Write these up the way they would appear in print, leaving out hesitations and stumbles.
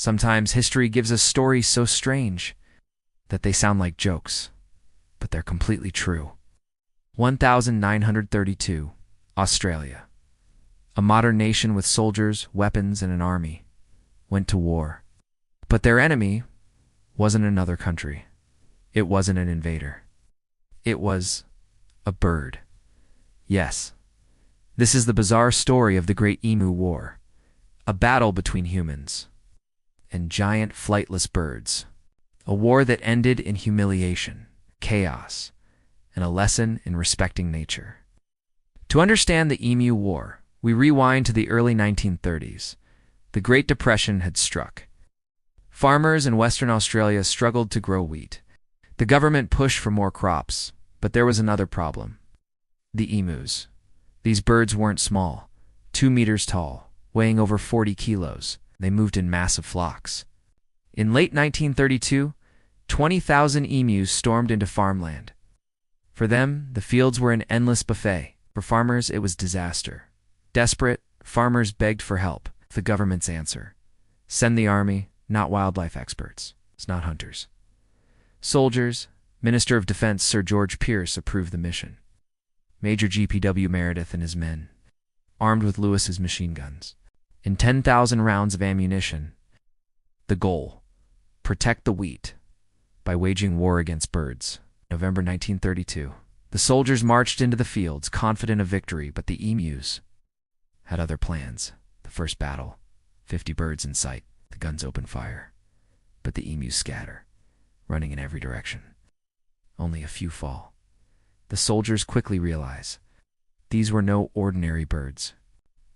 Sometimes history gives us stories so strange that they sound like jokes, but they're completely true. 1932, Australia. A modern nation with soldiers, weapons, and an army went to war. But their enemy wasn't another country. It wasn't an invader. It was a bird. Yes, this is the bizarre story of the Great Emu War, a battle between humans and giant flightless birds. A war that ended in humiliation, chaos, and a lesson in respecting nature. To understand the Emu War, we rewind to the early 1930s. The Great Depression had struck. Farmers in Western Australia struggled to grow wheat. The government pushed for more crops, but there was another problem. The emus. These birds weren't small, 2 meters tall, weighing over 40 kilos. They moved in massive flocks. In late 1932, 20,000 emus stormed into farmland. For them, the fields were an endless buffet. For farmers, it was disaster. Desperate, farmers begged for help. The government's answer: send the army, not wildlife experts. It's not hunters. Soldiers, Minister of Defense Sir George Pierce approved the mission. Major G.P.W. Meredith and his men, armed with Lewis's machine guns, and 10,000 rounds of ammunition. The goal: protect the wheat by waging war against birds. November 1932. The soldiers marched into the fields, confident of victory, but the emus had other plans. The first battle, 50 birds in sight. The guns open fire, but the emus scatter, running in every direction. Only a few fall. The soldiers quickly realize these were no ordinary birds.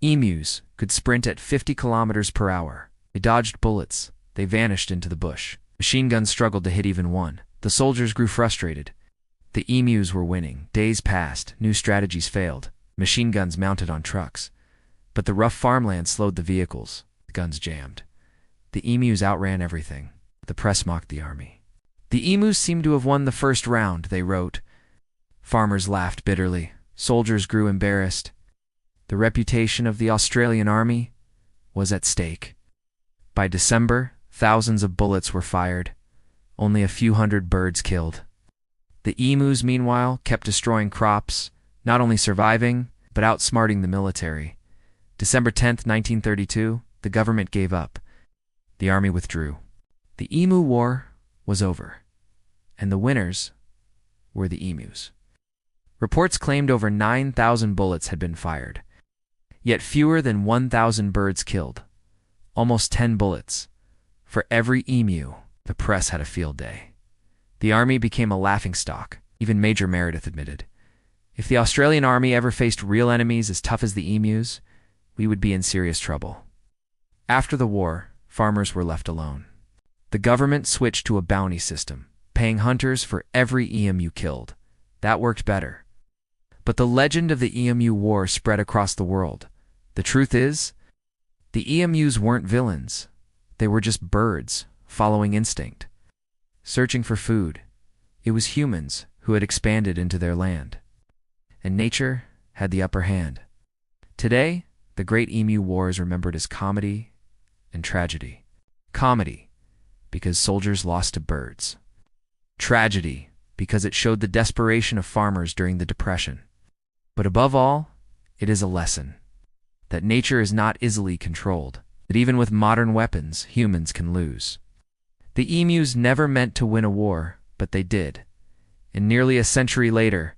Emus could sprint at 50 kilometers per hour. They dodged bullets. They vanished into the bush. Machine guns struggled to hit even one. The soldiers grew frustrated. The emus were winning. Days passed. New strategies failed. Machine guns mounted on trucks. But the rough farmland slowed the vehicles. The guns jammed. The emus outran everything. The press mocked the army. The emus seemed to have won the first round, they wrote. Farmers laughed bitterly. Soldiers grew embarrassed. The reputation of the Australian army was at stake. By December, thousands of bullets were fired. Only a few hundred birds killed. The emus, meanwhile, kept destroying crops, not only surviving, but outsmarting the military. December 10th, 1932, the government gave up. The army withdrew. The Emu War was over, and the winners were the emus. Reports claimed over 9,000 bullets had been fired, yet fewer than 1,000 birds killed. Almost 10 bullets for every emu. The press had a field day. The army became a laughingstock, even Major Meredith admitted. If the Australian army ever faced real enemies as tough as the emus, we would be in serious trouble. After the war, farmers were left alone. The government switched to a bounty system, paying hunters for every emu killed. That worked better. But the legend of the Emu War spread across the world. The truth is, the emus weren't villains. They were just birds, following instinct, searching for food. It was humans who had expanded into their land, and nature had the upper hand. Today, the Great Emu War is remembered as comedy and tragedy. Comedy, because soldiers lost to birds. Tragedy, because it showed the desperation of farmers during the Depression. But above all, it is a lesson that nature is not easily controlled, that even with modern weapons, humans can lose. The emus never meant to win a war, but they did. And nearly a century later,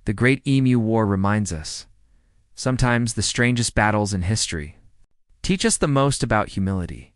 the Great Emu War reminds us, sometimes the strangest battles in history teach us the most about humility.